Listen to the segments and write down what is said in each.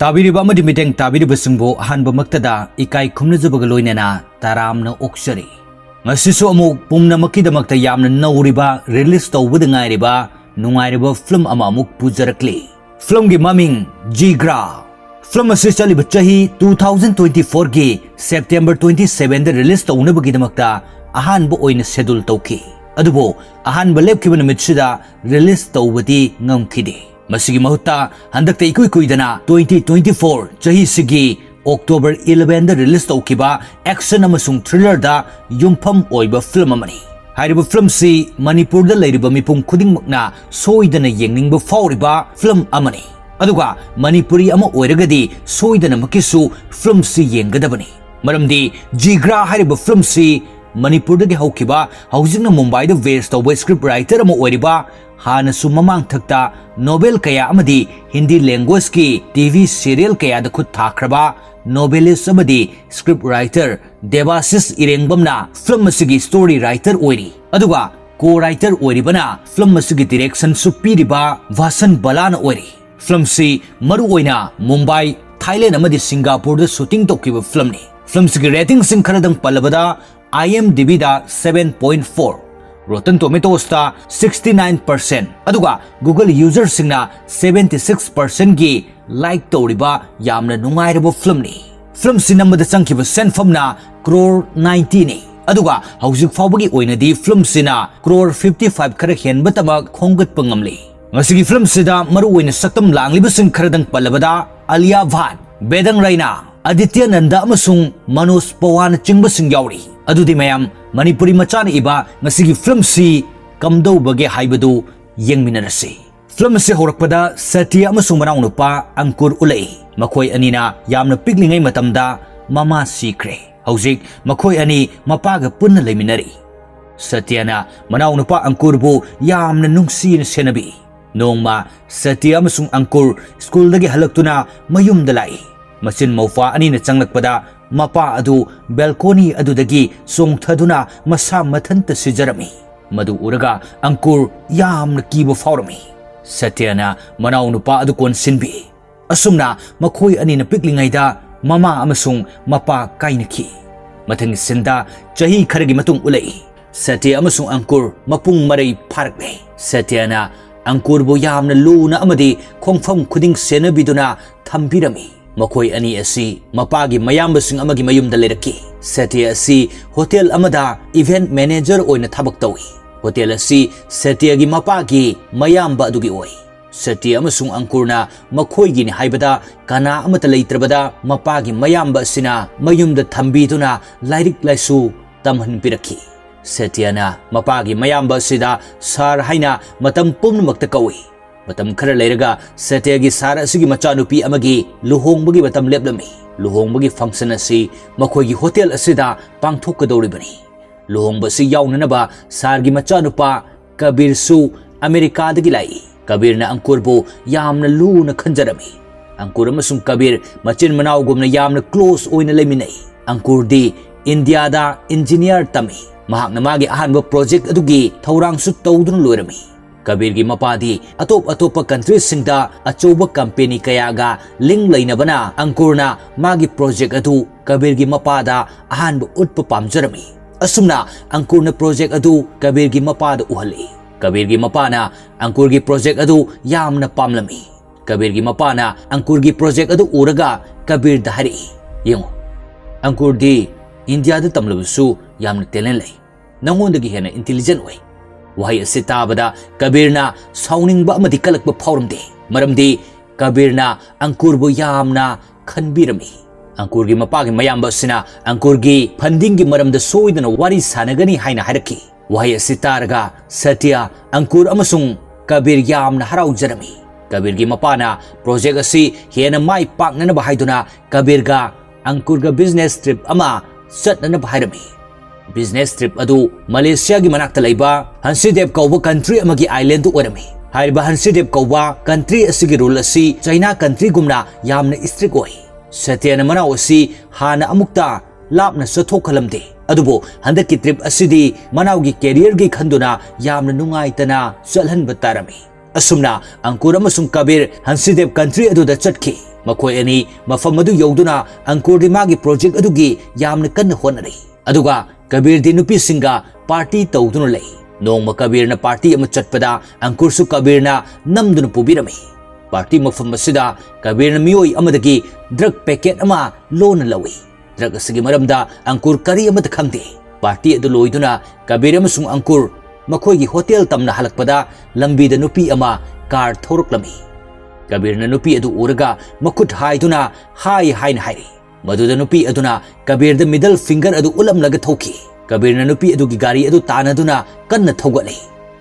ताबिरिबा अमदि मिटेंग ताबिरिबसिंबो अहानबमक्तदा इकाई खुमनजबग लोइनेना तारामना ओक्सरी ngasisu amuk pumnamakidamagta yamna nauriba release tawbada ngairiba nungairiba film ama amuk pujarakli film gi maming Jigra film asi chaliba chahi 2024 gi September 27 da release tawnabagidamagta ahanba oina schedule tawki adubo ahanba lepkiba namitsida release tawbadi ngamkhide masigi mahutta handakta ikui kuidana 2024 chahi sigi October 11 da release tawkiba action amasung thriller da yumpham oiba film amani hairiba film si Manipur da leiriba mipung khudingmakna soidana yengningba fauriba film amani aduga Manipuri ama oiragadi soidana makisu film si yengadabani maramdi Jigra hairiba film si Manipur da haukiba haujingna Mumbai da base tawba script writer ama oiriba hanasu mamang thakta Nobel kaya amadi Hindi language ki TV serial kaya da khud thakraba novelist amadi script writer Devasis Irengbamna film asigi story writer oiri aduga co-writer oiribana film asigi direction supiriba Vasan Balana oiri film si maru oina Mumbai Thailand amadi Singapore da shooting tokiba film ni film sigi rating sing kharadang palabada IMDb da 7.4 Rotten Tomatoes ta 69% aduga Google user singna 76% gi like tawriba yamna nungairiba film ni film sinamada changkiba senfamna crore 90 ni aduga haujik fawbagi oinadi film sina crore 55 khara henba tamak khonggat pangamli ngasigi film sida maru oina saktam langliba sing kharadang palabada Alia Bhatt Bedang Raina Aditya Nanda amasung Manoj Pawan chingba sing yauri adudi mayam Manipuri machana iba ngasigi film si kamdawbage haibadu yengminarasi film si horakpada Satya amasung manau nupa Ankur ulai makoi anina yamna piklingai matamda mama sikre haujik makoi ani mapaga punna leiminari Satya na manau nupa Ankur bu yamna nungsin senabi nongma Satya amasung Ankur school dagi halaktuna mayum dalai machin maufa ani na changlakpada mapa adu balcony adudagi songthaduna masa mathanta sijarami madu uraga Ankur yamna kiba faurami Satya na manau nupa adu konsinbi asumna makhoi ani na piklingaida mama amasung mapa kainaki mathang sinda chahi kharagi matung ulai Satya amasung Ankur mapung marai pharakle Satya na Ankur bo yamna luna amadi khongpham khuding senabiduna thambirami makhoi ani asi mapagi mayambasing amagi mayumda leraki Satya asi hotel amada event manager oina thabak tawi hotel asi Satya gi mapagi mayamba adugi oi Satya amasung Ankurna makhoi gi ni haibada kana amata leitrabada mapagi mayamba sina mayumda thambiduna lairik laisu tamhan piraki Satya na mapagi mayamba sida sar haina matam pumnamakta kawi matam khara leiraga Satya gi sara asigi machanupi amagi luhongbagi matam leplami luhongbagi function asi makhoi gi hotel asida pangthokadoribani luhongba si yaunanaba sargi machanupa Kabir su America dagi lai Kabir na Ankur bu yamna luna khanjarami Ankur amasung Kabir machin manau gumna yamna close oina leminai Ankur di India da engineer tami mahakna magi ahanba project adugi thaurang su tawduna loirami Kabir gi mapadi atop countries singda achoba company kayaga link lainabana Ankurna magi project adu Kabir gi mapada ahanba utpa pamjarami asumna Ankurna project adu Kabir gi mapada uhali Kabir gi mapana Ankur gi project adu yamna pamlami Kabir gi mapana Ankur gi project adu uraga Kabir dahari yengo Ankur di India da tamlabusu yamna talent lai nangondagi hena intelligent way wahai asi tabada Kabirna sauningba amadi kalakba phauramde maramdi Kabirna Ankur bu yamna khanbirami Ankur gi mapagi mayamba sina Ankur gi funding gi maramda soidana wari sanagani haina haraki wahai asi taraga Satya Ankur amasung Kabir yamna haraujarami Kabir gi mapana project asi hena mai paknana bahaiduna Kabir ga Ankur ga business trip ama satnana bahairami business trip adu Malaysia gi manakta laiba Hansidev kauba country amagi island tu orami haiba Hansidev kauba country asigi rule asi China country gumna yamna strict oi Satya na manau asi hana amukta lapna sathokhalamde adubo handaki trip asidi manau gi career gi khanduna yamna nungaitana chalhanba tarami asumna Ankur amasung Kabir Hansidev country adu da chatki Makoi ani mafam adu yauduna Angkur di magi project adugi yamna kanna honari. Aduga Kabir di nupi singa party tauduna lay. Nongma Kabir na party ama chatpada Angkur su Kabir na namduna pubirami. Party mafam masida Kabir na miyoi amadagi drug packet ama loan lawi. Drug asigi maramda Angkur kari amata khangde. Party adu loiduna Kabir amasung Angkur makoi gi hotel tamna halakpada lambi da nupi ama car thorok lami. Kabir na nupi adu uraga makut haiduna hai hain hairi. Maduda nupi aduna Kabir da middle finger adu ulam laga thoki. Kabir na nupi adu gi gari adu tanaduna kanna thogali.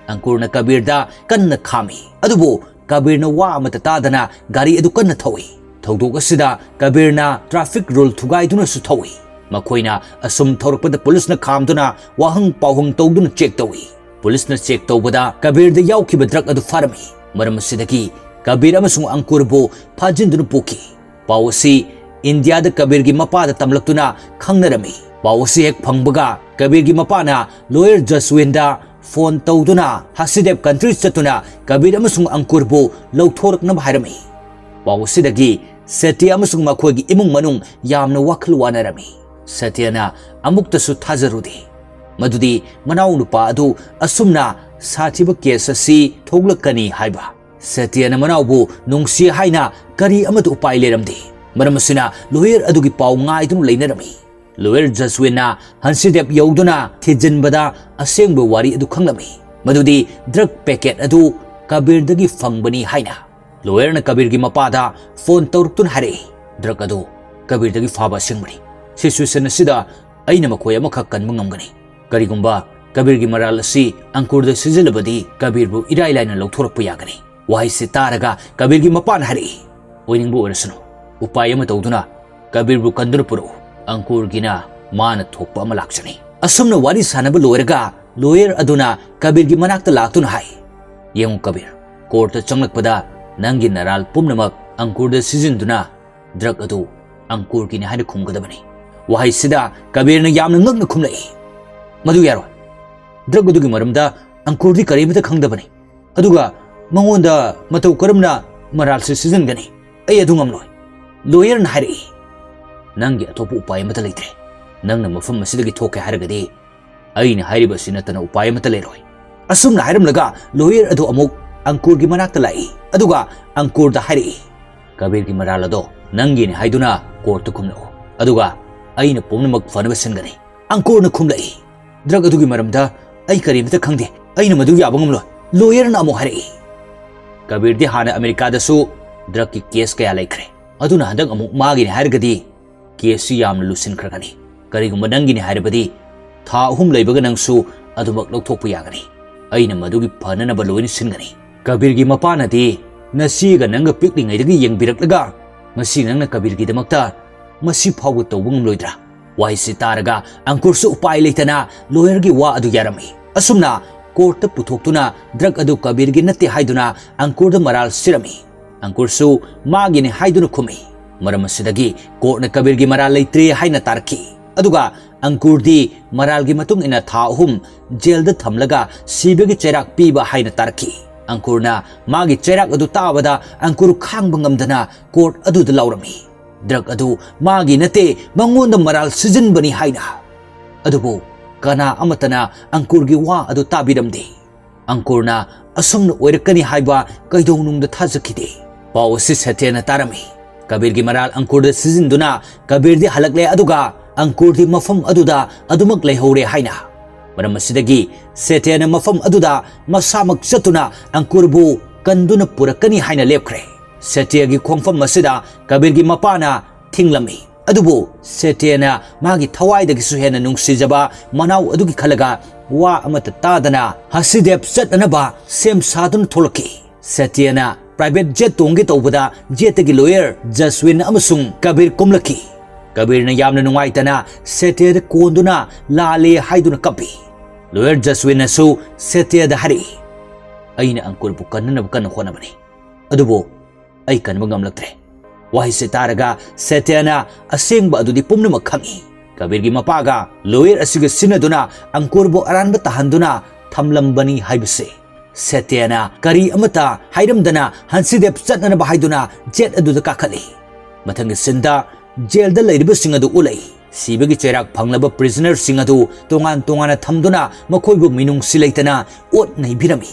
Angkur na Kabir da kanna khami. Adubo Kabir na wa amata tadana gari adu kanna thawi. Thodok asida Kabir na traffic rule thugaiduna su thawi. Makoina asum thorokpada police na khamduna wahang pawhang tawduna check tawi. Police na check tawbada Kabir da yaukiba drug adu farami. Maram asidagi Kabir amasung Angkur bo phajinduna puki. Pawasi India da Kabir gi mapa da tamlaktuna khangnarami. Pawasi hek phangbaga Kabir gi mapa na lawyer Jaswin da phone tawduna Hasidep country chatuna Kabir amasung Angkur bo lawthorakna hairami. Pawasi dagi Satya amasung makhoi gi imung manung yamna wakhal wanarami. Satya na amukta su thazarudi. Madudi manau nupa adu asumna sathiba case asi thoglakani haiba. Satya na manau bu nungsi haina kari amatu upai leramdi. Maramasina lawyer adugi pau ngai dum leinarami. Lawyer Jaswina Hansidep yauduna thijinbada asengba wari adu khanglami. Madudi drug packet adu Kabir dagi fangbani haina. Lawyer na Kabir gi mapada phone tawruktun hare. Drug adu Kabir dagi faba sengbani. Situation asida aina makoi amakak kanba ngamgani. Karigumba Kabir gi maral asi Angkur da sijilabadi Kabir bu irai laina lawthorakpa yagani. Wahai se taraga Kabir gi mapan hare. Oiningbu orasano. Upaya ama tawduna Kabir bu kanduna puro Angkur gina mana thokpa ama lakchani. Asumna wari sanaba loiraga lawyer aduna Kabir gi manakta laktuna hai. Yengu Kabir court ta changlakpada nangi naral pumnamak Angkur da sijinduna drug adu Angkur gina haina khumgadabani. Wahai sida Kabir na yamna ngakna khumlai. Madu yaro drug adu gi maramda Angkur di karimata khangdabani. Aduga mangonda matau karamna maral se sijingani. Ay adu ngamloi. Lawyer na hari nangi atopu upaya mata leitre. Nang na mafam masidagi thoke haragadi ay na hari basina tana upaya mata leiroi. Asum na haram laga lawyer adu amuk Angkur gi manakta lai. Aduga Angkur da hari Kabir gi marala do nangi ni haiduna court kumlo. Aduga ay na pumnamak fanabasangani. Angkur na kumlai. Drug adu gi maramda ay karimata khangde. Ay na madugi abangumlo. Lawyer na amuk hari. Kabir di hana Amerika da su drug ki case kaya laikre. Aduna handang amuk magini haragadi case yamna lusin khragani. Karigumba nangini harabadi tha ahum leibaga nangsu adumak lawthokpa yagani. Aina madugi phananaba loini singani. Kabir gi mapanadi nasiga nanga piklingaidagi yengbirak masi nangna Kabir gi damakta masi phawga tawba ngamloidra. Wahisi taraga Angkur su upai leitana lawyer gi wa adu yarami. Asumna court ta puthoktuna drug adu Kabir gi natte haiduna Angkur da maral sirami. Angkur su magini haiduna khumi. Maramasidagi court na Kabir gi maral leitre haina tarki. Aduga Angkur di maral gi matung ina tha ahum jail da thamlaga sibagi cherak piba haina tarki. Angkur na magi cherak adu tabada Angkur khangba ngamdana court adu da laurami. Drug adu magi nate mangonda maral sijinbani haina. Adubu kana amatana Angkur gi wa adu tabiramdi. Angkur na asumna oirakani haiba kaidongnungda thazakide. Pawasi Satyana tarami. Kabir gi maral Angkur da sijinduna Kabir di halakle aduga Angkur di mafam aduda adumak leihore haina. Maramasidagi Satyana mafam aduda masamak chatuna Angkur bu kanduna purakani haina lepkre. Satya gi khongfam masida Kabir gi mapana thinglami. Adubu Satyana magi thawai dagi suhena nungsijaba manau adugi khalaga wa amata tadana Hasidep chatnaba sem sadun tholaki. Satyana private jet tongge tawbada jetagi lawyer Jaswin amasung Kabir kumlaki. Kabir na yamna nungaitana Satya konduna lale haiduna kapi. Lawyer Jaswin asu Satya da hari. Aina Angkur bu kanna bukan khonabani. Adubo ay kan magamlaktre. Wahai setaraga Satyana asengba adu di pumnamak khangi. Kabir gi mapaga lawyer asiga sinaduna Angkur bu aranba tahanduna thamlambani haibase. Satyana kari amata hairamdana Hansidep chatnana bahaiduna jet adu da kakali. ꯃꯊꯪꯒꯤ ꯁꯤꯟꯗ ꯖꯦꯜꯗ ꯂꯩꯔꯤꯕꯁꯤꯡ ꯑꯗꯨ ꯎꯠꯂꯛꯏ ꯁꯤꯕꯒꯤ ꯆꯩꯔꯥꯛ ꯐꯪꯂꯕ ꯄ꯭ꯔꯤꯖꯅꯔꯁꯤꯡ ꯑꯗꯨ ꯇꯣꯉꯥꯟ ꯇꯣꯉꯥꯟꯅ ꯊꯝꯗꯨꯅ ꯃꯈꯣꯏꯕꯨ ꯃꯤꯅꯨꯡꯁꯤ ꯂꯩꯇꯅ ꯑꯣꯠ ꯅꯩꯕꯤꯔꯝꯃꯤ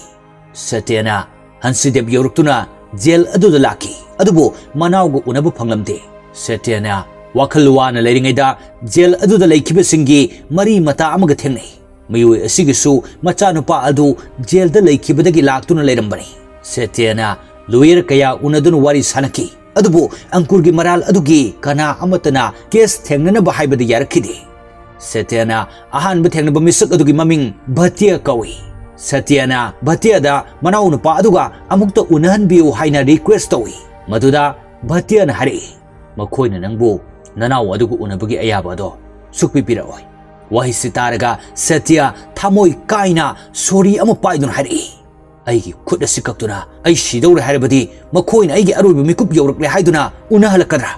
ꯁꯇ꯭ꯌꯅ ꯍꯟꯁꯤꯗꯦꯕ ꯌꯧꯔꯛꯇꯨꯅ ꯖꯦꯜ ꯑꯗꯨꯗ ꯂꯥꯛꯈꯤ ꯑꯗꯨꯕꯨ ꯃꯅꯥꯎꯒ ꯎꯅꯕ ꯐꯪꯂꯝꯗꯦ ꯁꯇ꯭ꯌꯅ ꯋꯥꯈꯜ ꯋꯥꯅ ꯂꯩꯔꯤꯉꯩꯗ ꯖꯦꯜ ꯑꯗꯨꯗ ꯂꯩꯈꯤꯕꯁꯤꯡꯒꯤ ꯃꯔꯤ ꯃꯇꯥ ꯑꯃꯒ ꯊꯦꯡꯅꯩ ꯃꯤꯑꯣꯏ ꯑꯁꯤꯒꯤꯁꯨ ꯃꯆꯥꯅꯨꯄꯥ ꯑꯗꯨ ꯖꯦꯜꯗ ꯂꯩꯈꯤꯕꯗꯒꯤ ꯂꯥꯛꯇꯨꯅ ꯂꯩꯔꯝꯕꯅꯤ ꯁꯇ꯭ꯌꯅ ꯂꯣꯌꯔ ꯀꯌꯥ ꯎꯅꯗꯨꯅ ꯋꯥꯔꯤ ꯁꯥꯅꯈꯤ ꯑꯗꯨꯕꯨ ꯑꯪꯀꯨꯔꯒꯤ ꯃꯔꯥꯜ ꯑꯗꯨꯒꯤ ꯀꯅꯥ ꯑꯃꯠꯇꯅ ꯀꯦꯁ ꯊꯦꯡꯅꯅꯕ ꯍꯥꯏꯕꯗ ꯌꯥꯔꯛꯈꯤꯗꯦ ꯁꯇ꯭ꯌꯅ ꯑꯍꯥꯟꯕ ꯊꯦꯡꯅꯕ ꯃꯤꯁꯛ ꯑꯗꯨꯒꯤ ꯃꯃꯤꯡ ꯚꯇ꯭ꯌ ꯀꯧꯏ ꯁꯇ꯭ꯌꯅ ꯚꯇ꯭ꯌꯗ ꯃꯅꯥꯎꯅꯨꯄꯥ ꯑꯗꯨꯒ ꯑꯃꯨꯛꯇ ꯎꯅꯍꯟꯕꯤꯌꯨ ꯍꯥꯏꯅ ꯔꯤꯀ꯭ꯋꯦꯁ ꯇꯧꯏ ꯃꯗꯨꯗ ꯚꯇ꯭ꯌꯅ ꯍꯥꯏꯔꯛꯏ ꯃꯈꯣꯏꯅ ꯅꯪꯕꯨ ꯅꯅꯥꯎ ꯑꯗꯨꯒ ꯎꯅꯕꯒꯤ ꯑꯌꯥꯕ ꯑꯗꯣ ꯁꯨꯛꯄꯤ ꯄꯤꯔꯛꯑꯣꯏ ꯋꯥꯍꯩꯁꯤ ꯇꯥꯔꯒ ꯁꯇ꯭ꯌ ꯊꯃꯣꯏ ꯀꯥꯏꯅ ꯁꯣꯔꯤ ꯑꯃ ꯄꯥꯏꯗꯨꯅ ꯍꯥꯏꯔꯛꯏ ꯑꯩꯒꯤ ꯈꯨꯠ ꯑꯁꯤ ꯀꯛꯇꯨꯅ ꯑꯩ ꯁꯤꯗꯧꯔꯦ ꯍꯥꯏꯔꯕꯗꯤ ꯃꯈꯣꯏꯅ ꯑꯩꯒꯤ ꯑꯔꯣꯏꯕ ꯃꯤꯀꯨꯞ ꯌꯧꯔꯛꯂꯦ ꯍꯥꯏꯗꯨꯅ ꯎꯅꯍꯜꯂꯛꯀꯗ꯭ꯔꯥ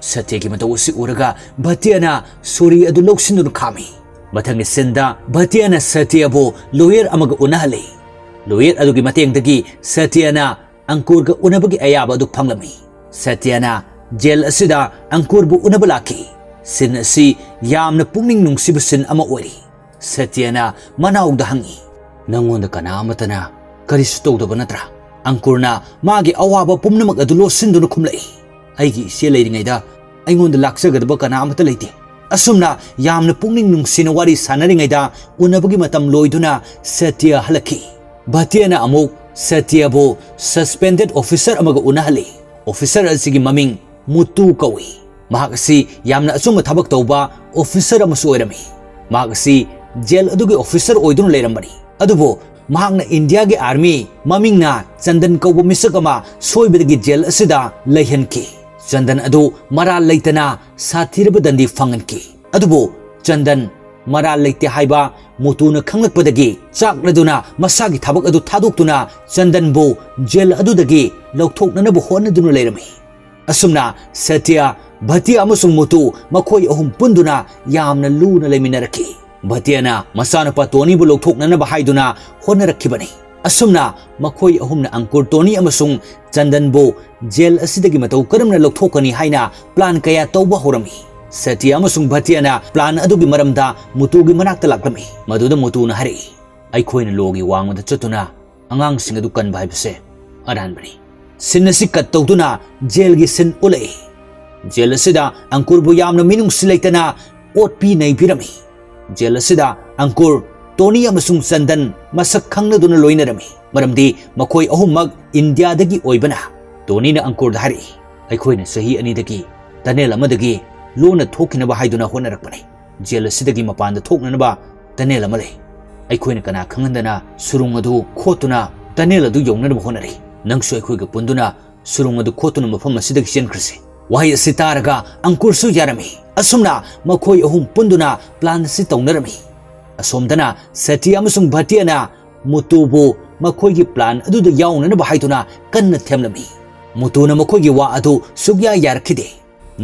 ꯁꯇ꯭ꯌꯒꯤ ꯃꯇꯧ ꯑꯁꯤ ꯎꯔꯒ ꯚꯇ꯭ꯌꯅ ꯁꯣꯔꯤ ꯑꯗꯨ ꯂꯧꯁꯤꯟꯗꯨꯅ ꯈꯥꯝꯃꯤ ꯃꯊꯪꯒꯤ ꯁꯤꯟꯗ ꯚꯇ꯭ꯌꯅ ꯁꯇ꯭ꯌꯕꯨ ꯂꯣꯌꯔ ꯑꯃꯒ ꯎꯅꯍꯜꯂꯤ ꯂꯣꯌꯔ ꯑꯗꯨꯒꯤ ꯃꯇꯦꯡꯗꯒꯤ ꯁꯇ꯭ꯌꯅ ꯑꯪꯀꯨꯔꯒ ꯎꯅꯕꯒꯤ ꯑꯌꯥꯕ ꯑꯗꯨ ꯐꯪꯂꯝꯃꯤ ꯁꯇ꯭ꯌꯅ ꯖꯦꯜ ꯑꯁꯤꯗ ꯑꯪꯀꯨꯔꯕꯨ ꯎꯅꯕ ꯂꯥꯛꯈꯤ ꯁꯤꯟ ꯑꯁꯤ ꯌꯥꯝꯅ ꯄꯨꯛꯅꯤꯡ ꯅꯨꯡꯁꯤꯕ ꯁꯤꯟ ꯑꯃ ꯑꯣꯏꯔꯤ ꯁꯇ꯭ꯌꯅ ꯃꯅꯥꯎꯗ ꯍꯪꯉꯤ ꯅꯪꯉꯣꯟꯗ ꯀꯅꯥ ꯑꯃꯠꯇꯅ ꯀꯔꯤꯁꯨ ꯇꯧꯗꯕ ꯅꯠꯇ꯭ꯔꯥ ꯑꯪꯀꯨꯔꯅ ꯃꯥꯒꯤ ꯑꯋꯥꯕ ꯄꯨꯝꯅꯃꯛ ꯑꯗꯨ ꯂꯣꯠꯁꯤꯟꯗꯨꯅ ꯈꯨꯝꯂꯛꯏ ꯑꯩꯒꯤ ꯏꯆꯦ ꯂꯩꯔꯤꯉꯩꯗ ꯑꯩꯉꯣꯟꯗ ꯂꯥꯛꯆꯒꯗꯕ ꯀꯅꯥ ꯑꯃꯠꯇ ꯂꯩꯇꯦ ꯑꯁꯨꯝꯅ ꯌꯥꯝꯅ ꯄꯨꯛꯅꯤꯡ ꯅꯨꯡꯁꯤꯅ ꯋꯥꯔꯤ ꯁꯥꯟꯅꯔꯤꯉꯩꯗ ꯎꯅꯕꯒꯤ ꯃꯇꯝ ꯂꯣꯏꯗꯨꯅ ꯁꯇ꯭ꯌ ꯍꯜꯂꯛꯈꯤ ꯚꯇ꯭ꯌꯅ ꯑꯃꯨꯛ ꯁꯇ꯭ꯌꯕꯨ ꯁꯁꯄꯦꯟꯗꯦꯗ ꯑꯣꯐꯤꯁꯔ ꯑꯃꯒ ꯎꯅꯍꯜꯂꯤ ꯑꯣꯐꯤꯁꯔ ꯑꯁꯤꯒꯤ ꯃꯃꯤꯡ ꯃꯨꯇꯨ ꯀꯧꯏ ꯃꯍꯥꯛ ꯑꯁꯤ ꯌꯥꯝꯅ ꯑꯆꯨꯝꯕ ꯊꯕꯛ ꯇꯧꯕ ꯑꯣꯐꯤꯁꯔ ꯑꯃꯁꯨ ꯑꯣꯏꯔꯝꯃꯤ ꯃꯍꯥꯛ ꯑꯁꯤ ꯖꯦꯜ ꯑꯗꯨꯒꯤ ꯑꯣꯐꯤꯁꯔ ꯑꯣꯏꯗꯨꯅ ꯂꯩꯔꯝꯕꯅꯤ ꯑꯗꯨꯕꯨ ꯃꯍꯥꯛꯅ ꯏꯟꯗꯤꯌꯥꯒꯤ ꯑꯥꯔꯃꯤ ꯃꯃꯤꯡꯅ ꯆꯟꯗꯟ ꯀꯧꯕ ꯃꯤꯁꯛ ꯑꯃ ꯁꯣꯏꯕꯗꯒꯤ ꯖꯦꯜ ꯑꯁꯤꯗ ꯂꯩꯍꯟꯈꯤ ꯆꯟꯗꯟ ꯑꯗꯨ ꯃꯔꯥꯜ ꯂꯩꯇꯅ ꯁꯥꯊꯤꯔꯕ ꯗꯟꯗꯤ ꯐꯪꯍꯟꯈꯤ ꯑꯗꯨꯕꯨ ꯆꯟꯗꯟ ꯃꯔꯥꯜ ꯂꯩꯇꯦ ꯍꯥꯏꯕ ꯃꯨꯇꯨꯅ ꯈꯪꯂꯛꯄꯗꯒꯤ ꯆꯥꯛꯂꯗꯨꯅ ꯃꯁꯥꯒꯤ ꯊꯕꯛ ꯑꯗꯨ ꯊꯥꯗꯣꯛꯇꯨꯅ ꯆꯟꯗꯟꯕꯨ ꯖꯦꯜ ꯑꯗꯨꯗꯒꯤ ꯂꯧꯊꯣꯛꯅꯅꯕ ꯍꯣꯠꯅꯗꯨꯅ ꯂꯩꯔꯝꯃꯤ ꯑꯁꯨꯝꯅ ꯁꯇ꯭ꯌ ꯚꯇ꯭ꯌ ꯑꯃꯁꯨꯡ ꯃꯨꯇꯨ ꯃꯈꯣꯏ ꯑꯍꯨꯝ ꯄꯨꯟꯗꯨꯅ ꯌꯥꯝꯅ ꯂꯨꯅ ꯂꯩꯃꯤꯟꯅꯔꯛꯈꯤ ꯚꯇ꯭ꯌꯅ ꯃꯆꯥꯅꯨꯄꯥ ꯇꯣꯅꯤꯕꯨ ꯂꯧꯊꯣꯛꯅꯅꯕ ꯍꯥꯏꯗꯨꯅ ꯍꯣꯠꯅꯔꯛꯈꯤꯕꯅꯤ ꯑꯁꯨꯝꯅ ꯃꯈꯣꯏ ꯑꯍꯨꯝꯅ ꯑꯪꯀꯨꯔ ꯇꯣꯅꯤ ꯑꯃꯁꯨꯡ ꯆꯟꯗꯟꯕꯨ ꯖꯦꯜ ꯑꯁꯤꯗꯒꯤ ꯃꯇꯧ ꯀꯔꯝꯅ ꯂꯧꯊꯣꯛꯀꯅꯤ ꯍꯥꯏꯅ ꯄ꯭ꯂꯥꯟ ꯀꯌꯥ ꯇꯧꯕ ꯍꯧꯔꯝꯃꯤ ꯁꯇ꯭ꯌ ꯑꯃꯁꯨꯡ ꯚꯇ꯭ꯌꯅ ꯄ꯭ꯂꯥꯟ ꯑꯗꯨꯒꯤ ꯃꯔꯝꯗ ꯃꯨꯇꯨꯒꯤ ꯃꯅꯥꯛꯇ ꯂꯥꯛꯂꯝꯃꯤ ꯃꯗꯨꯗ ꯃꯨꯇꯨꯅ ꯍꯥꯏꯔꯛꯏ ꯑꯩꯈꯣꯏꯅ ꯂꯣꯒꯤ ꯋꯥꯡꯃꯗ ꯆꯠꯇꯨꯅ ꯑꯉꯥꯡꯁꯤꯡ ꯑꯗꯨ ꯀꯟꯕ ꯍꯥꯏꯕꯁꯦ ꯑꯔꯥꯟꯕꯅꯤ ꯁꯤꯟ ꯑꯁꯤ ꯀꯠ ꯇꯧꯗꯨꯅ ꯖꯦꯜꯒꯤ ꯁꯤꯟ ꯎꯠꯂꯛꯏ ꯖꯦꯜ ꯑꯁꯤꯗ ꯑꯪꯀꯨꯔꯕꯨ ꯌꯥꯝꯅ ꯃꯤꯅꯨꯡꯁꯤ ꯂꯩꯇꯅ ꯑꯣꯠꯄꯤ ꯅꯩꯕꯤꯔꯝꯃꯤ ꯖꯦꯜ ꯑꯁꯤꯗ ꯑꯪꯀꯨꯔ ꯇꯣꯅꯤ ꯑꯃꯁꯨꯡ ꯆꯟꯗꯟ ꯃꯁꯛ ꯈꯪꯅꯗꯨꯅ ꯂꯣꯏꯅꯔꯝꯃꯤ ꯃꯔꯝꯗꯤ ꯃꯈꯣꯏ ꯑꯍꯨꯝꯃꯛ ꯏꯟꯗꯤꯌꯥꯗꯒꯤ ꯑꯣꯏꯕꯅ ꯇꯣꯅꯤꯅ ꯑꯪꯀꯨꯔꯗ ꯍꯥꯏꯔꯛꯏ ꯑꯩꯈꯣꯏꯅ ꯆꯍꯤ 2ꯗꯒꯤ ꯇꯅꯦꯜ ꯑꯃꯗꯒꯤ ꯂꯣꯟꯅ ꯊꯣꯛꯈꯤꯅꯕ ꯍꯥꯏꯗꯨꯅ ꯍꯣꯠꯅꯔꯛꯄꯅꯤ ꯖꯦꯜ ꯑꯁꯤꯗꯒꯤ ꯃꯄꯥꯟꯗ ꯊꯣꯛꯅꯅꯕ ꯇꯅꯦꯜ ꯑꯃ ꯂꯩ ꯑꯩꯈꯣꯏꯅ ꯀꯅꯥ ꯈꯪꯍꯟꯗꯅ ꯁꯨꯔꯨꯡ ꯑꯗꯨ ꯈꯣꯠꯇꯨꯅ ꯇꯅꯦꯜ ꯑꯗꯨ ꯌꯧꯅꯅꯕ ꯍꯣꯠꯅꯔꯤ ꯅꯪꯁꯨ ꯑꯩꯈꯣꯏꯒ ꯄꯨꯟꯗꯨꯅ ꯁꯨꯔꯨꯡ ꯑꯗꯨ ꯈꯣꯠꯇꯨꯅ ꯃꯐꯝ ꯑꯁꯤꯗꯒꯤ ꯆꯦꯟꯈ꯭ꯔꯁꯤ ꯋꯥꯍꯩ ꯑꯁꯤ ꯇꯥꯔꯒ ꯑꯪꯀꯨꯔꯁꯨ ꯌꯥꯔꯝꯃꯤ ꯑꯁꯨꯝꯅ ꯃꯈꯣꯏ ꯑꯍꯨꯝ ꯄꯨꯟꯗꯨꯅ ꯄ꯭ꯂꯥꯟ ꯑꯁꯤ ꯇꯧꯅꯔꯝꯃꯤ ꯑꯁꯣꯝꯗꯅ ꯁꯇ꯭ꯌ ꯑꯃꯁꯨꯡ ꯚꯇ꯭ꯌꯅ ꯃꯨꯇꯨꯕꯨ ꯃꯈꯣꯏꯒꯤ ꯄ꯭ꯂꯥꯟ ꯑꯗꯨꯗ ꯌꯥꯎꯅꯅꯕ ꯍꯥꯏꯗꯨꯅ ꯀꯟꯅ ꯊꯦꯝꯂꯝꯃꯤ ꯃꯨꯇꯨꯅ ꯃꯈꯣꯏꯒꯤ ꯋꯥ ꯑꯗꯨ ꯁꯨꯛꯌꯥ ꯌꯥꯔꯛꯈꯤꯗꯦ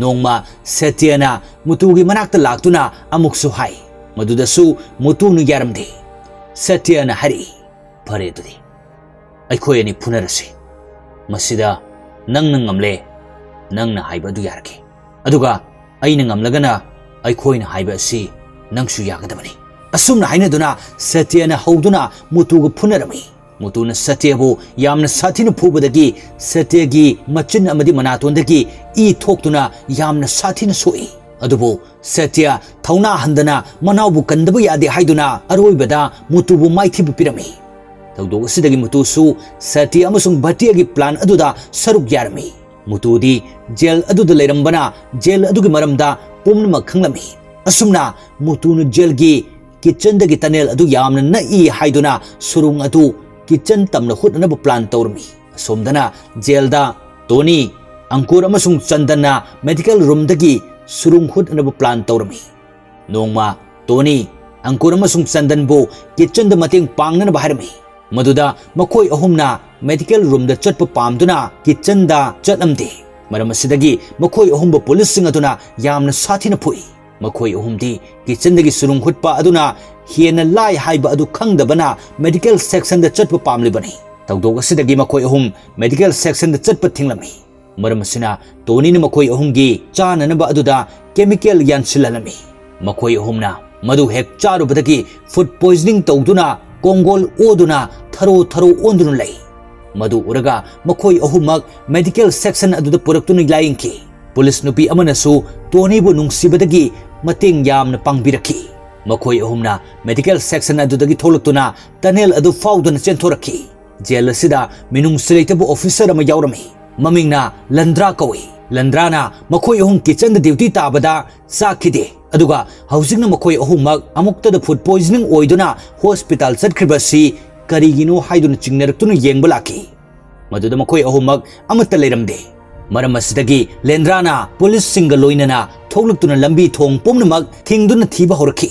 ꯅꯣꯡꯃ ꯁꯇ꯭ꯌꯅ ꯃꯨꯇꯨꯒꯤ ꯃꯅꯥꯛꯇ ꯂꯥꯛꯇꯨꯅ ꯑꯃꯨꯛꯁꯨ ꯍꯥꯏ ꯃꯗꯨꯗꯁꯨ ꯃꯨꯇꯨꯅ ꯌꯥꯔꯝꯗꯦ ꯁꯇ꯭ꯌꯅ ꯍꯥꯏꯔꯛꯏ ꯐꯔꯦ ꯑꯗꯨꯗꯤ ꯑꯩꯈꯣꯏ ꯑꯅꯤ ꯐꯨꯅꯔꯁꯤ ꯃꯁꯤꯗ ꯅꯪꯅ ꯉꯝꯂꯦ ꯅꯪꯅ ꯍꯥꯏꯕ ꯑꯗꯨ ꯌꯥꯔꯒꯦ ꯑꯗꯨꯒ ꯑꯩꯅ ꯉꯝꯂꯒꯅ ꯑꯩꯈꯣꯏꯅ ꯍꯥꯏꯕ ꯑꯁꯤ ꯅꯪꯁꯨ ꯌꯥꯒꯗꯕꯅꯤ ꯑꯁꯨꯝꯅ ꯍꯥꯏꯅꯗꯨꯅ ꯁꯇ꯭ꯌꯅ ꯍꯧꯗꯨꯅ ꯃꯨꯇꯨꯒ ꯐꯨꯅꯔꯝꯃꯤ ꯃꯨꯇꯨꯅ ꯁꯇ꯭ꯌꯕꯨ ꯌꯥꯝꯅ ꯁꯥꯊꯤꯅ ꯐꯨꯕꯗꯒꯤ ꯁꯇ꯭ꯌꯒꯤ ꯃꯆꯤꯟ ꯑꯃꯗꯤ ꯃꯅꯥꯇꯣꯟꯗꯒꯤ ꯏ ꯊꯣꯛꯇꯨꯅ ꯌꯥꯝꯅ ꯁꯥꯊꯤꯅ ꯁꯣꯛꯏ ꯑꯗꯨꯕꯨ ꯁꯇ꯭ꯌ ꯊꯧꯅꯥ ꯍꯟꯗꯅ ꯃꯅꯥꯎꯕꯨ ꯀꯟꯗꯕ ꯌꯥꯗꯦ ꯍꯥꯏꯗꯨꯅ ꯑꯔꯣꯏꯕꯗ ꯃꯨꯇꯨꯕꯨ ꯃꯥꯏꯊꯤꯕ ꯄꯤꯔꯝꯃꯤ ꯊꯧꯗꯣꯛ ꯑꯁꯤꯗꯒꯤ ꯃꯨꯇꯨꯁꯨ ꯁꯇ꯭ꯌ ꯑꯃꯁꯨꯡ ꯚꯇ꯭ꯌꯒꯤ ꯄ꯭ꯂꯥꯟ ꯑꯗꯨꯗ ꯁꯔꯨꯛ ꯌꯥꯔꯝꯃꯤ ꯃꯨꯇꯨꯗꯤ ꯖꯦꯜ ꯑꯗꯨꯗ ꯂꯩꯔꯝꯕꯅ ꯖꯦꯜ ꯑꯗꯨꯒꯤ ꯃꯔꯝꯗ ꯄꯨꯝꯅꯃꯛ ꯈꯪꯂꯝꯃꯤ ꯑꯁꯨꯝꯅ ꯃꯨꯇꯨꯅ ꯖꯦꯜꯒꯤ ꯀꯤꯆꯟꯗꯒꯤ ꯇꯅꯦꯜ ꯑꯗꯨ ꯌꯥꯝꯅ ꯅꯛꯏ ꯍꯥꯏꯗꯨꯅ ꯁꯨꯔꯨꯡ ꯑꯗꯨ ꯀꯤꯆꯟ ꯇꯝꯅ ꯍꯨꯠꯅꯅꯕ ꯄ꯭ꯂꯥꯟ ꯇꯧꯔꯝꯃꯤ ꯑꯁꯣꯝꯗꯅ ꯖꯦꯜꯗ ꯇꯣꯅꯤ ꯑꯪꯀꯨꯔ ꯑꯃꯁꯨꯡ ꯆꯟꯗꯟꯅ ꯃꯦꯗꯤꯀꯦꯜ ꯔꯨꯝꯗꯒꯤ ꯁꯨꯔꯨꯡ ꯍꯨꯠꯅꯅꯕ ꯄ꯭ꯂꯥꯟ ꯇꯧꯔꯝꯃꯤ ꯅꯣꯡꯃ ꯇꯣꯅꯤ ꯑꯪꯀꯨꯔ ꯑꯃꯁꯨꯡ ꯆꯟꯗꯟꯕꯨ ꯀꯤꯆꯟꯗ ꯃꯇꯦꯡ ꯄꯥꯡꯅꯅꯕ ꯍꯥꯏꯔꯝꯃꯤ ꯃꯗꯨꯗ ꯃꯈꯣꯏ ꯑꯍꯨꯝꯅ ꯃꯦꯗꯤꯀꯦꯜ ꯔꯨꯝꯗ ꯆꯠꯄ ꯄꯥꯝꯗꯨꯅ ꯀꯤꯆꯟꯗ ꯆꯠꯂꯝꯗꯦ ꯃꯔꯝ ꯑꯁꯤꯗꯒꯤ ꯃꯈꯣꯏ ꯑꯍꯨꯝꯕꯨ ꯄꯨꯂꯤꯁꯁꯤꯡ ꯑꯗꯨꯅ ꯌꯥꯝꯅ ꯁꯥꯊꯤꯅ ꯐꯨꯏ ꯃꯈꯣꯏ ꯑꯍꯨꯝꯗꯤ ꯀꯤꯆꯟꯗꯒꯤ ꯁꯨꯔꯨꯡ ꯍꯨꯠꯄ ꯑꯗꯨꯅ ꯍꯦꯟꯅ ꯂꯥꯏ ꯍꯥꯏꯕ ꯑꯗꯨ ꯈꯪꯗꯕꯅ ꯃꯦꯗꯤꯀꯦꯜ ꯁꯦꯛꯁꯟꯗ ꯆꯠꯄ ꯄꯥꯝꯂꯤꯕꯅꯤ ꯊꯧꯗꯣꯛ ꯑꯁꯤꯗꯒꯤ ꯃꯈꯣꯏ ꯑꯍꯨꯝ ꯃꯦꯗꯤꯀꯦꯜ ꯁꯦꯛꯁꯟꯗ ꯆꯠꯄ ꯊꯤꯡꯂꯝꯃꯤ मरम असिना तोनी मखोई अहुमगी चाननबा अदुदा केमिकल यानसिललमी मखोई अहुमना मधु हेक चारुबदगी फूड पॉइजनिंग तौदुना कोंगोल ओदुना थरो थरो ओंदुन लई मधु उरगा मखोई अहुमक मेडिकल सेक्शन अदुदा पुरक्तुन लायंकी पुलिस नुपी अमनसु तोनीबु नुंगसिबदगी मतेंग यामना पांगबिरखी मखोई अहुमना मेडिकल सेक्शन अदुदगी थोलक्तुना टनेल अदु फाउदुना चेंथोरखी जेल असिदा मिनुंग सिलेक्टबु ऑफिसर अमा यावरमी ममिंगना लंद्रा कवई लंद्राना मखोई अहुम किचन ड्यूटी ताबदा साखिदे अदुगा हौजिंगना मखोई अहुमक अमुक्तद फूड पॉइजनिंग ओइदुना हॉस्पिटल चटख्रिबसी करिगिनो हाइदुना चिंगनरक्तुना येंगबा लाखी मदुदा मखोई अहुमक अमत्त लेरमदे मरम असिदगी लेंद्राना पुलिस सिंग लोइनना थोलक्तुना लंबी थोंग पुमनमक थिंगदुना थीबा होरखी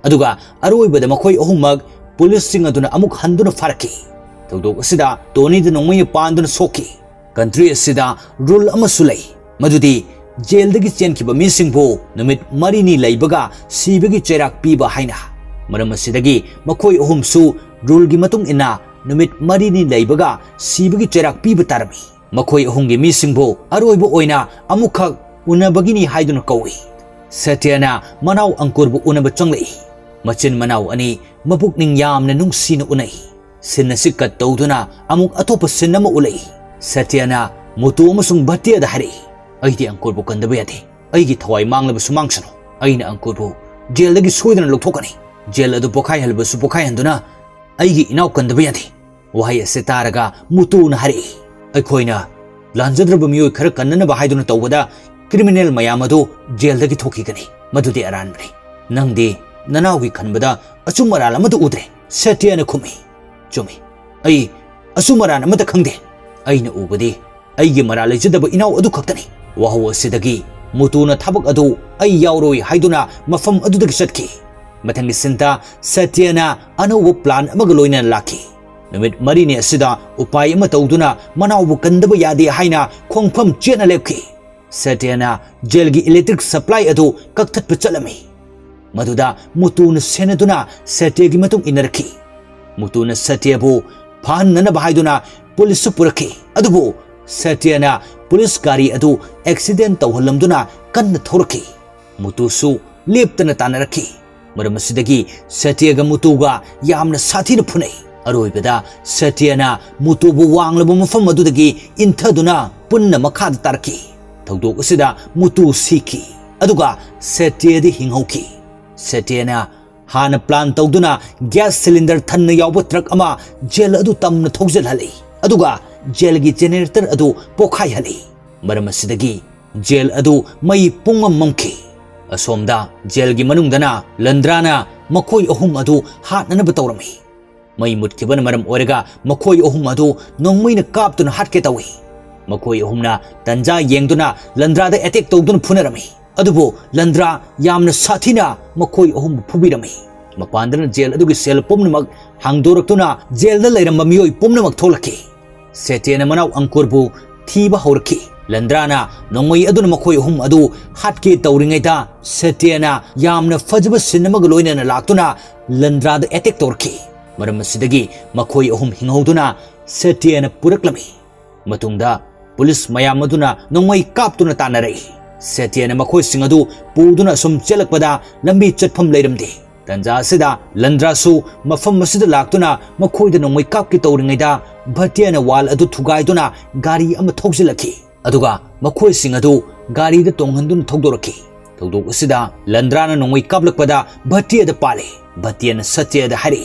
अदुगा अरोइबदा मखोई अहुमक पुलिस सिंग अदुना अमुक हंदुना फारखी थौदोक असिदा तोनीद नोंमय पांदुना सोखी कंट्री असिदा रूल अमसु लई मदुदी जेलदगी चेनखिबा मिसिंगबो नुमित मरिनी लैबगा सीबगी चेराक पीबा हाइना मरम असिदगी मखोई अहुमसु रूलगी मतुंग इना नुमित मरिनी लैबगा सीबगी चेराक पीबा तारमी मखोई अहुमगी मिसिंगबो अरोइबो ओइना अमुखक उनबगिनी हाइदुना कौई सत्यना मनाव अंकुरबो उनब चंगलई मचिन मनाव अनि मबुकनिंग यामना नुंगसिना उनई सिन्ना सिक्कत तौदुना अमुक अतोप सिन्नम उलई सत्यना मुतु अमसुंग भटियादा हरि अइदि अंकुरबो कंदबा यादे अइगी थवाई मांगलबसु मांगसनु अइना अंकुरबो जेलदगी सोइदना लौथोकनी जेल अदु पोखाय हलबसु पोखाय हंदुना अइगी इनाव कंदबा यादे वहाय असे तारगा मुतुना हरि अखोइना लांजद्रब मियोय खर कन्ननबा हाइदुना तौबदा क्रिमिनल मयाम अदु जेलदगी थोखिगनी मदुदि अरानबनी नंगदि ननावगी खनबदा अचुमराल अमद उद्रे सत्यना खुमी चुमी अइ असुमरान अमद खंगदे अइना उबदि अइगी मरा लेजदब इनाव अदु खक्तनी वाहौ असिदगी मुतुना थबक अदु अइ यावरोय हाइदुना मफम अदुदगी चटकी मथंगी सिंता सत्यना अनौब प्लान अमग लोइना लाखी नुमित मरिनी असिदा उपाय अमा तौदुना मनावबु कंदबा यादे हाइना खोंगफम चेना लेपखी सत्यना जेलगी इलेक्ट्रिक सप्लाई अदु कक्थटप चलमी मदुदा मुतुना सेनदुना सत्यगी मतुंग इनरखी मुतुना सत्यबु फाहननबा हाइदुना पुलिस पुरखी अदुबु सत्यना पुलिस गाड़ी अदु एक्सीडेंट तौहलमदुना कन्न थोरखी मुतुसु लेप्तना तानरखी मरम असिदगी सत्यगा मुतुगा यामना साथीना फुनै अरोइबदा सत्यना मुतुबु वांगलबु मफम अदुदगी इंथदुना पुन्ना मखाद तारखी थौदोक असिदा मुतु सीखी अदुगा सत्यदि हिंहौखी सत्यना हाना प्लान तौदुना गैस सिलेंडर थन्न यावब ट्रक अमा जेल अदु तमना थौजल हले अदुगा जेलगी जेनरेटर अदु पोखाय हले मरम असिदगी जेल अदु मई पुंगम ममखी असोमदा जेलगी मनुंगदना लंद्राना मखोई अहुम अदु हाटनब तौरमी मई मुटखिबन मरम ओरगा मखोई अहुम अदु नोंमैना कापतुना हाटके तौई मखोई अहुमना तंजा येंगदुना लंद्रादा अटैक तौदुना फुनरमी अदुबो लंद्रा यामना साथीना मखोई अहुम फुबिरमी मपांदना जेल अदुगी सेल पुमनमक हांगदोरक्तुना जेलदा लैरंबा मियोय पुमनमक थोलखी सेतेना मनाव अंकुरबु थीबा हौरखी लंद्राना नोंमई अदुना मखोई अहुम अदु हाटके तौरिंगैदा सेतेना यामना फजब सिनमग लोइनना लाक्तुना लंद्रादा अटैक तौरखी मरम असिदगी मखोई अहुम हिंगौदुना सेतेना पुरक्लमी मतुंगदा पुलिस मयाम अदुना नोंमई कापतुना तानरई सेत्यना मखोई सिंग अदु पुदुना सुम चलकपदा लंबी चटफम लेरमदे तंजा असिदा लंद्रासु मफम असिदा लाक्तुना मखोइदा नोंमई कापकी तौरिंगैदा भटियाना वाल अदु थुगाइदुना गाड़ी अमा थौजिलखी अदुगा मखोई सिंग अदु गाड़ीदा तोंगहंदुना थौदोरखी थौदोक असिदा लंद्राना नोंमई कापलकपदा भटियादा पाले भटियाना सत्यदा हरि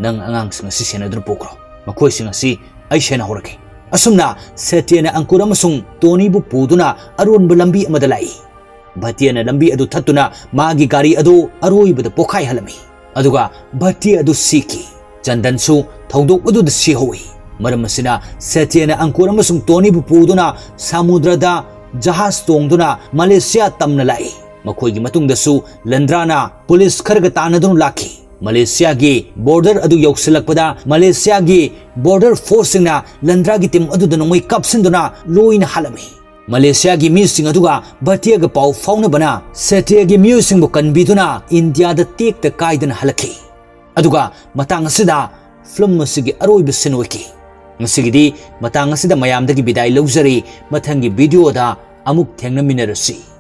नंग अंगांग सिंग असि सेनादुना पोखरो मखोई सिंग असि अइ सेना होरखी असुमना सत्यना अंकुर अमसुंग तोनीबु पुदुना अरोनब लंबी अमदा लाई भटियाना लंबी अदु थत्तुना मागी गाड़ी अदु अरोइबदा पोखाय हलमी अदुगा भटिया अदु सीखी चंदनसु थौदोक अदुदा सिहोई मरम असिना सत्यना अंकुर अमसुंग तोनीबु पुदुना समुद्रदा जहाज तोंगदुना मलेशिया तमना लाई मखोइगी मतुंगदसु लंद्राना पुलिस खरगा तानदुना लाखी मलेशिया की बॉर्डर अदु यौसिलकपदा मलेशिया की बॉर्डर फोर्स सिंगना लंद्रा की टीम अदुदा नोंमई कापसिंदुना लोइना हालमी मलेशिया की मिसिंग अदुगा भटियागा पाउ फाउनबना सत्यगी मियुसिंगबु कनबिदुना इंडिया दा टेकता काइदना हलखी अदुगा मतांग असिदा film असिगी अरोइब सिनोइकी Ngasigidi matang asida mayamdagi biday lawjari mathanggi video da amuk thengnaminnarasi.